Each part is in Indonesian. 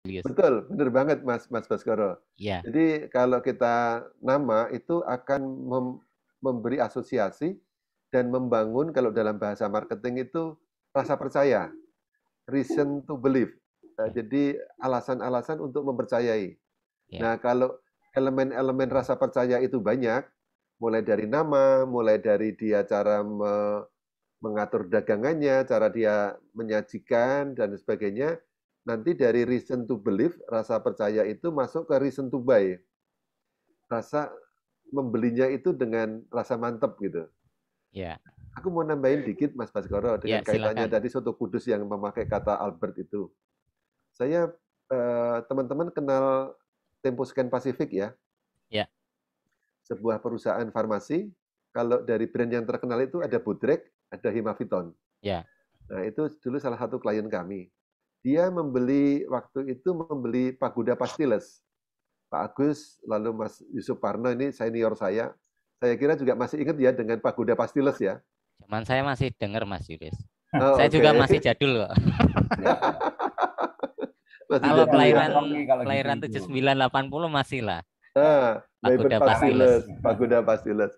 Julius. Betul, benar banget Mas Baskoro. Ya, Jadi kalau kita nama itu akan memberi asosiasi dan membangun kalau dalam bahasa marketing itu rasa percaya, reason to believe. Jadi alasan-alasan untuk mempercayai. ya, Nah, kalau elemen-elemen rasa percaya itu banyak, mulai dari nama, mulai dari dia cara mengatur dagangannya, cara dia menyajikan, dan sebagainya. Nanti dari reason to believe, rasa percaya itu masuk ke reason to buy. Rasa membelinya itu dengan rasa mantep gitu. ya, Aku mau nambahin dikit Mas Baskoro dengan ya, kaitannya silakan. tadi soto kudus yang memakai kata Albert itu. Saya teman-teman kenal Temposcan Pacific ya, Ya, sebuah perusahaan farmasi. Kalau dari brand yang terkenal itu ada Budrek, ada Himaviton. ya, Nah, itu dulu salah satu klien kami. Dia waktu itu membeli Pagoda Pastilles. Pak Agus, lalu Mas Yusuf Parno ini senior saya. Saya kira juga masih ingat ya dengan Pagoda Pastilles ya. zaman saya masih dengar Mas Julius. Oh, Saya oke. juga masih jadul kok. Masih Kalau jadul ya. kelahiran Oke kalau gitu kelahiran itu. 7980 masih lah. Wafer Pagoda Pastilles. Pastilles, Pagoda Pastilles.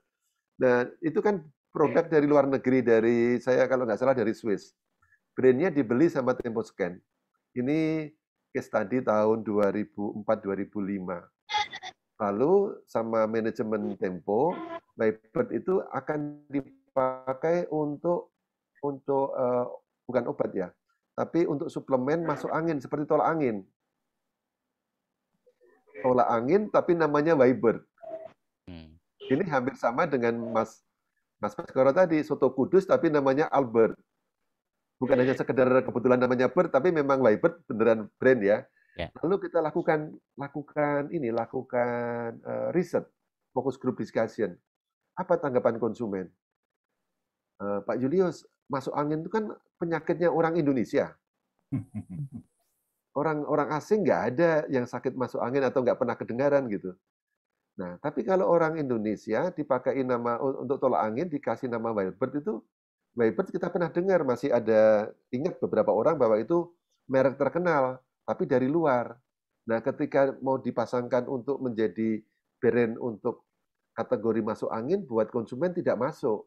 Nah, itu kan produk dari luar negeri, dari saya kalau nggak salah dari Swiss. Brandnya dibeli sama Temposcan. Ini case study tahun 2004-2005. Lalu sama manajemen Tempo, Vibert itu akan dipakai untuk bukan obat ya, tapi untuk suplemen masuk angin seperti tolak angin. Tolak angin tapi namanya Vibert. Hmm. Ini hampir sama dengan Mas Baskoro tadi, soto kudus tapi namanya Albert. Bukan hanya sekedar kebetulan namanya Bert, tapi memang Vibert beneran brand ya. Ya, Lalu kita lakukan riset, focus group discussion. Apa tanggapan konsumen? Pak Julius, masuk angin itu kan penyakitnya orang Indonesia. Orang asing nggak ada yang sakit masuk angin atau nggak pernah kedengaran gitu. Nah, tapi kalau orang Indonesia dipakai nama untuk tolak angin, dikasih nama Vibert itu, Vibert kita pernah dengar, masih ada, ingat beberapa orang bahwa itu merek terkenal, tapi dari luar. Nah, ketika mau dipasangkan untuk menjadi brand untuk kategori masuk angin, buat konsumen tidak masuk.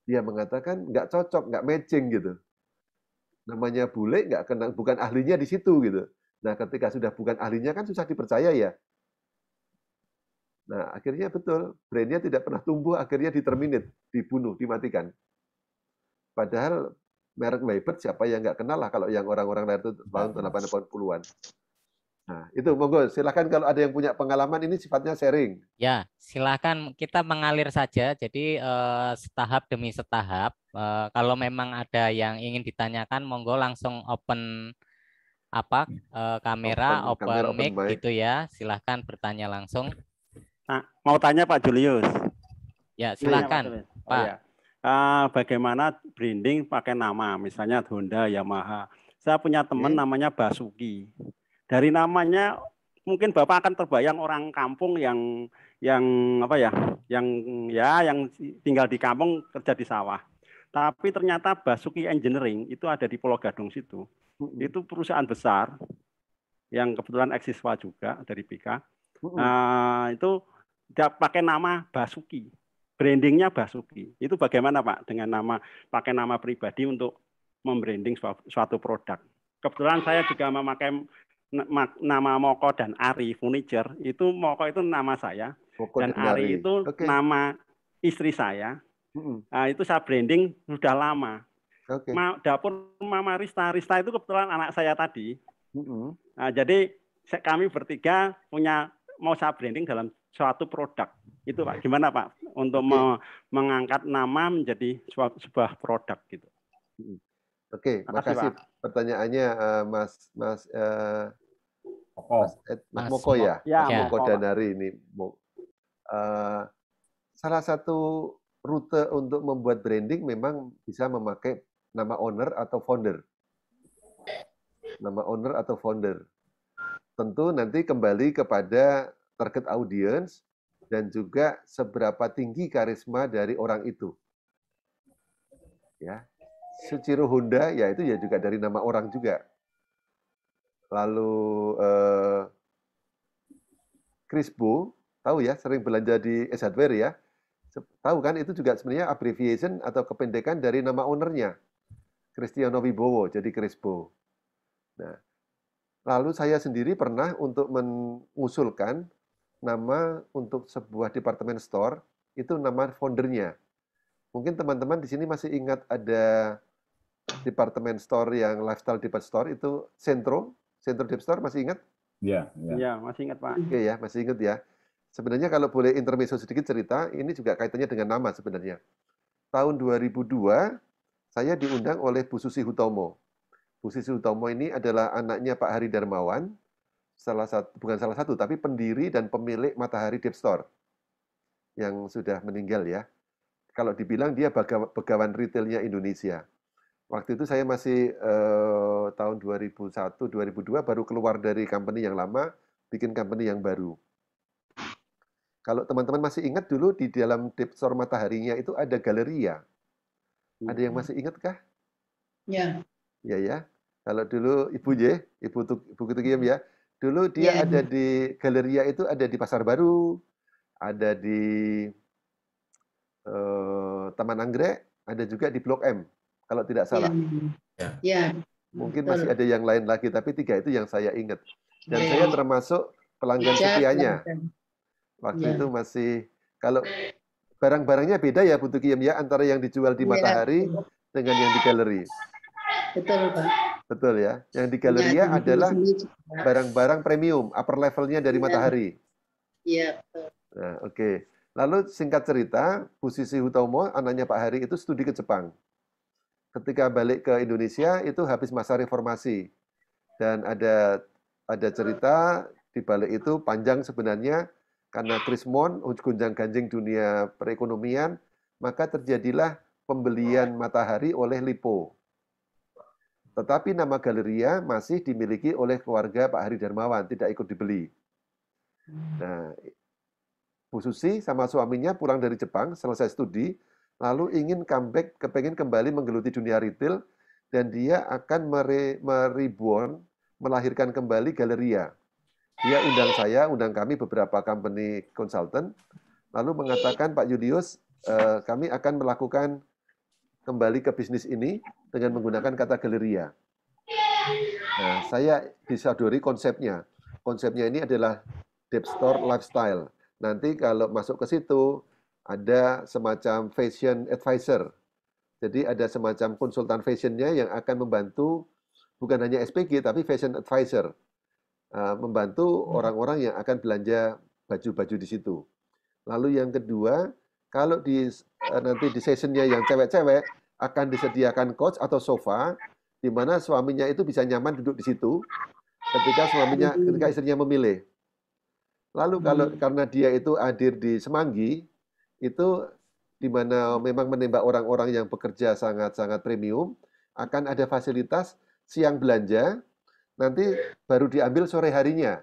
Dia mengatakan nggak cocok, nggak matching gitu. Namanya bule, nggak kena, bukan ahlinya di situ gitu. Nah, ketika sudah bukan ahlinya kan susah dipercaya ya. Nah, akhirnya betul, brandnya tidak pernah tumbuh, akhirnya diterminate, dibunuh, dimatikan. Padahal merek Vibert siapa yang nggak kenal lah kalau yang orang-orang lain itu tahun 80-an. Nah, itu monggo silakan kalau ada yang punya pengalaman, ini sifatnya sharing. ya, silakan kita mengalir saja. Jadi setahap demi setahap. Kalau memang ada yang ingin ditanyakan, monggo langsung open apa kamera, Open kamera, open open mic mic. gitu ya. Silahkan bertanya langsung. Nah, mau tanya Pak Julius. Ya, Tanya Pak silahkan, Julius. Oh Pak. ya. Bagaimana branding pakai nama, misalnya Honda, Yamaha. Saya punya teman namanya Basuki. Dari namanya mungkin Bapak akan terbayang orang kampung yang apa ya, yang tinggal di kampung kerja di sawah. Tapi ternyata Basuki Engineering itu ada di Pulau Gadung situ. Itu perusahaan besar yang kebetulan eksiswa juga dari BK. Itu pakai nama Basuki. Brandingnya Basuki. Itu bagaimana Pak dengan pakai nama pribadi untuk membranding suatu produk. Kebetulan saya juga memakai nama Moko dan Ari Furniture. Itu Moko itu nama saya Moko dan dan Ari Ari. itu Oke. nama istri saya. Nah, itu saya branding sudah lama. Oke. Dapur Mama Rista. Rista itu kebetulan anak saya tadi. Nah, jadi kami bertiga mau saya branding dalam suatu produk. Itu Pak, gimana Pak untuk mengangkat nama menjadi sebuah produk gitu. Oke, makasih pertanyaannya Mas Moko ya. Ya, Mas Moko Moko, dan Pak. Ari ini. Salah satu rute untuk membuat branding memang bisa memakai nama owner atau founder. Nama owner atau founder. Tentu nanti kembali kepada target audience dan juga seberapa tinggi karisma dari orang itu. Ya. Suchiro Honda ya itu ya juga dari nama orang juga. lalu Crispo, tahu ya, sering belanja di Ace Hardware ya. Tahu kan, itu juga sebenarnya abbreviation atau kependekan dari nama ownernya, Kristiano Wibowo, jadi Crispo. Nah, lalu saya sendiri pernah untuk mengusulkan nama untuk sebuah department store, itu nama foundernya. Mungkin teman-teman di sini masih ingat ada department store yang lifestyle department store, itu Centro Department Store, masih ingat? Iya, masih ingat Pak. Oke ya, masih ingat ya. Sebenarnya kalau boleh intermezzo sedikit cerita, ini juga kaitannya dengan nama sebenarnya. Tahun 2002, saya diundang oleh Bu Susi Hutomo. Bu Susi Hutomo ini adalah anaknya Pak Hari Darmawan, bukan salah satu, tapi pendiri dan pemilik Matahari Deep Store yang sudah meninggal ya. Kalau dibilang dia begawan retailnya Indonesia. Waktu itu saya masih tahun 2001-2002 baru keluar dari company yang lama, bikin company yang baru. Kalau teman-teman masih ingat dulu di dalam Deep Store Mataharinya itu ada galeria. Ada yang masih ingat kah? Ya. Ya ya. Kalau dulu Ibu J, Ibu Kutugiem ya. Dulu dia ada di galeria, itu ada di Pasar Baru, ada di Taman Anggrek, ada juga di Blok M, kalau tidak salah. Ya. Mungkin masih ada yang lain lagi, tapi 3 itu yang saya ingat. Dan saya termasuk pelanggan setianya. Waktu itu masih, kalau barang-barangnya beda ya Bu Tukiem ya, antara yang dijual di Matahari dengan yang di galeri. Betul Pak. Betul ya. Yang di galeria adalah barang-barang premium, upper levelnya dari Matahari. Iya, betul. Nah, oke. Lalu singkat cerita, Bu Susi Hutomo, anaknya Pak Hari itu studi ke Jepang. Ketika balik ke Indonesia itu habis masa reformasi. Dan ada cerita di balik itu panjang sebenarnya, karena Krismon, gonjang-ganjing dunia perekonomian, maka terjadilah pembelian Matahari oleh Lipo. Tetapi nama galeria masih dimiliki oleh keluarga Pak Hari Darmawan, tidak ikut dibeli. Nah, Bu Susi sama suaminya pulang dari Jepang, selesai studi, lalu ingin comeback, kepengen kembali menggeluti dunia retail, dan dia akan mereborn, melahirkan kembali galeria. Dia undang saya, undang kami beberapa company consultant, lalu mengatakan, Pak Julius, kami akan melakukan kembali ke bisnis ini dengan menggunakan kata galeria. Nah, saya disadari konsepnya. Konsepnya ini adalah Deep Store Lifestyle. Nanti kalau masuk ke situ, ada semacam fashion advisor. Jadi ada semacam konsultan fashionnya yang akan membantu, bukan hanya SPG, tapi fashion advisor. Membantu orang-orang yang akan belanja baju-baju di situ. Lalu yang kedua, kalau nanti di sessionnya yang cewek-cewek, akan disediakan couch atau sofa, di mana suaminya itu bisa nyaman duduk di situ, ketika istrinya memilih. Lalu karena dia itu hadir di Semanggi, itu di mana memang menembak orang-orang yang bekerja sangat-sangat premium, akan ada fasilitas siang belanja, nanti baru diambil sore harinya.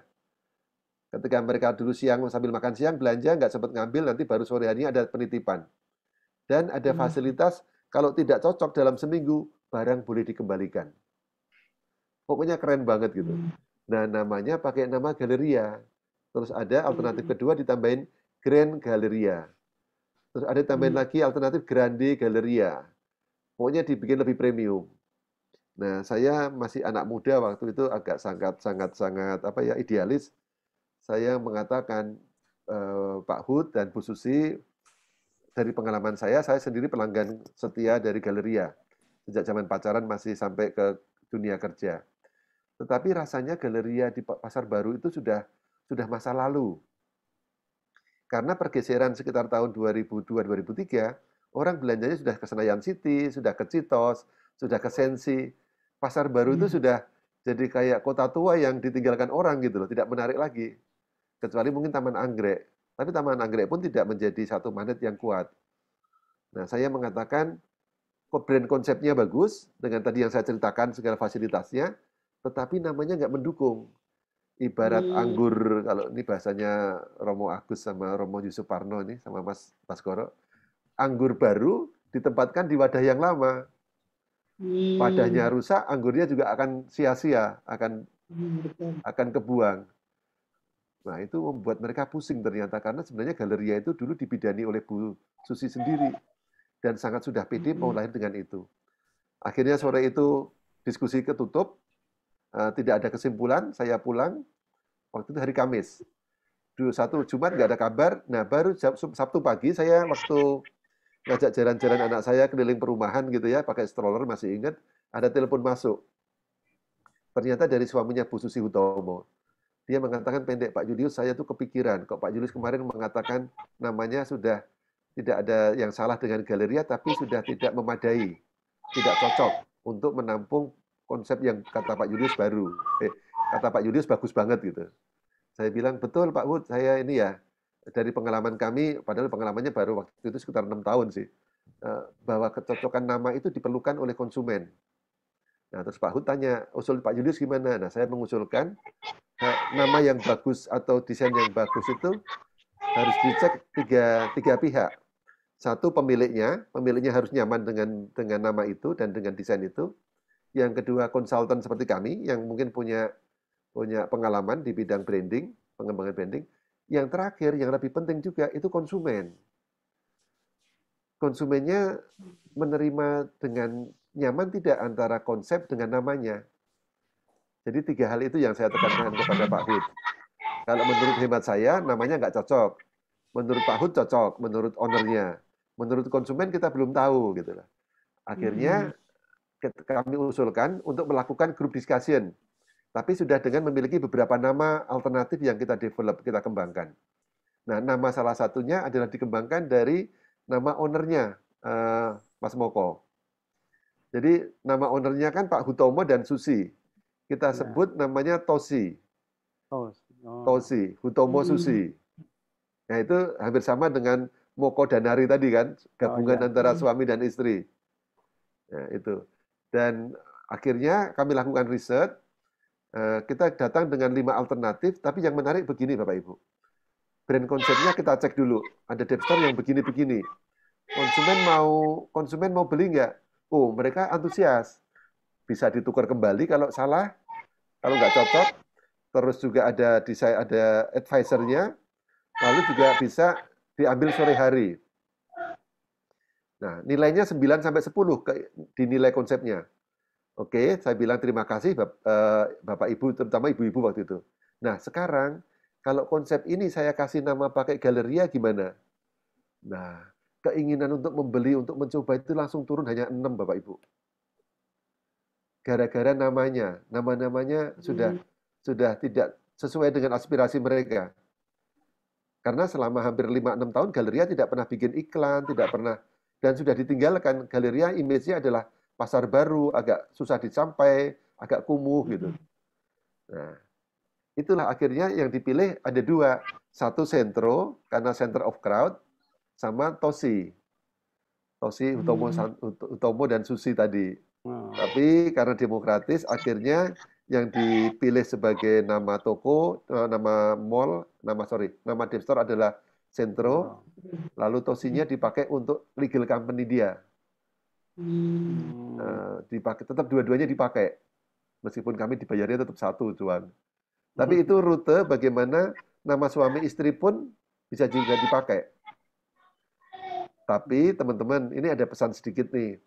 Ketika mereka dulu siang sambil makan siang, belanja nggak sempat ngambil, nanti baru sore harinya ada penitipan. Dan ada fasilitas, kalau tidak cocok dalam seminggu, barang boleh dikembalikan. Pokoknya keren banget gitu. Nah, namanya pakai nama Galeria. Terus ada alternatif kedua ditambahin Grand Galeria. Terus ada tambahin lagi alternatif Grande Galeria. Pokoknya dibikin lebih premium. Nah, saya masih anak muda waktu itu, agak sangat idealis. Saya mengatakan, Pak Hud dan Bu Susi, dari pengalaman saya sendiri pelanggan setia dari Galeria. Sejak zaman pacaran masih sampai ke dunia kerja. Tetapi rasanya Galeria di Pasar Baru itu sudah masa lalu. Karena pergeseran sekitar tahun 2002-2003, orang belanjanya sudah ke Senayan City, sudah ke Citos, sudah ke Sensi. Pasar Baru itu sudah jadi kayak kota tua yang ditinggalkan orang gitu loh, tidak menarik lagi. Kecuali mungkin Taman Anggrek. Tapi Taman Anggrek pun tidak menjadi satu magnet yang kuat. Nah, saya mengatakan brand konsepnya bagus, dengan tadi yang saya ceritakan segala fasilitasnya, tetapi namanya nggak mendukung. Ibarat anggur, kalau ini bahasanya Romo Agus sama Romo Yusuf Parno nih, sama Mas Baskoro, anggur baru ditempatkan di wadah yang lama. Wadahnya rusak, anggurnya juga akan sia-sia, akan Betul. akan kebuang. Nah, itu membuat mereka pusing ternyata, karena sebenarnya Galeria itu dulu dibidani oleh Bu Susi sendiri, dan sangat sudah pede mau lahir dengan itu. Akhirnya sore itu diskusi ketutup, tidak ada kesimpulan, saya pulang, waktu itu hari Kamis. Dulu satu Jumat nggak ada kabar, nah baru Sabtu pagi saya waktu ngajak jalan-jalan anak saya keliling perumahan gitu ya, pakai stroller, masih ingat, ada telepon masuk. Ternyata dari suaminya Bu Susi Hutomo. Dia mengatakan, pendek Pak Julius, saya tuh kepikiran, kok Pak Julius kemarin mengatakan namanya sudah tidak ada yang salah dengan Galeria, tapi sudah tidak memadai, tidak cocok untuk menampung konsep yang kata Pak Julius baru. Kata Pak Julius bagus banget gitu. Saya bilang, betul Pak Wood, saya ini ya, dari pengalaman kami, padahal pengalamannya baru waktu itu sekitar 6 tahun sih, bahwa kecocokan nama itu diperlukan oleh konsumen. Nah, terus Pak Hud tanya, usul Pak Julius gimana? Nah, saya mengusulkan nama yang bagus atau desain yang bagus itu harus dicek tiga pihak. Satu, pemiliknya harus nyaman dengan nama itu dan dengan desain itu. Yang kedua, konsultan seperti kami yang mungkin punya pengalaman di bidang branding, pengembangan branding. Yang terakhir, yang lebih penting juga, itu konsumen. Konsumennya menerima dengan nyaman tidak antara konsep dengan namanya. Jadi 3 hal itu yang saya tekankan kepada Pak Hud. Kalau menurut hemat saya, namanya nggak cocok. Menurut Pak Hud cocok, menurut ownernya. Menurut konsumen kita belum tahu. Gitu lah. Akhirnya kami usulkan untuk melakukan group discussion. Tapi sudah dengan memiliki beberapa nama alternatif yang kita develop, kita kembangkan. Nah, nama salah satunya adalah dikembangkan dari nama ownernya, Mas Moko. Jadi nama ownernya kan Pak Hutomo dan Susi. Kita sebut namanya Tosi. Tosi, Hutomo Susi. Nah, itu hampir sama dengan Moko Danari tadi kan, gabungan antara suami dan istri. Nah, itu. Dan akhirnya kami lakukan riset, kita datang dengan 5 alternatif, tapi yang menarik begini Bapak Ibu. Brand konsepnya kita cek dulu, ada Depstore yang begini-begini. Konsumen mau beli nggak? Oh, mereka antusias. Bisa ditukar kembali kalau salah, kalau nggak cocok. Terus juga ada desain, ada advisor-nya, lalu juga bisa diambil sore hari. Nah, nilainya 9 sampai 10 dinilai konsepnya. Oke, saya bilang terima kasih Bapak Ibu, terutama ibu-ibu waktu itu. Nah, sekarang kalau konsep ini saya kasih nama pakai Galeria gimana? Nah, keinginan untuk membeli, untuk mencoba itu langsung turun hanya 6 Bapak Ibu. Gara-gara nama-namanya sudah tidak sesuai dengan aspirasi mereka. Karena selama hampir 5-6 tahun Galeria tidak pernah bikin iklan, tidak pernah, dan sudah ditinggalkan. Galeria image-nya adalah pasar baru, agak susah dicapai, agak kumuh gitu. Nah, itulah akhirnya yang dipilih ada 2. Satu Sentro, karena center of crowd, sama Tosi. Tosi, Hutomo dan Susi tadi. Tapi karena demokratis, akhirnya yang dipilih sebagai nama toko, nama mall, nama Depstore adalah Sentro, lalu Tosinya dipakai untuk legal company dia. Dipakai, tetap dua-duanya dipakai. Meskipun kami dibayarnya tetap satu, Juan. Tapi itu rute bagaimana nama suami istri pun bisa juga dipakai. Tapi teman-teman, ini ada pesan sedikit nih.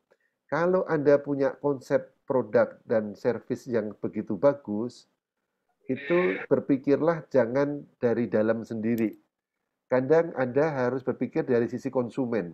Kalau Anda punya konsep produk dan service yang begitu bagus, itu berpikirlah jangan dari dalam sendiri. Kadang Anda harus berpikir dari sisi konsumen.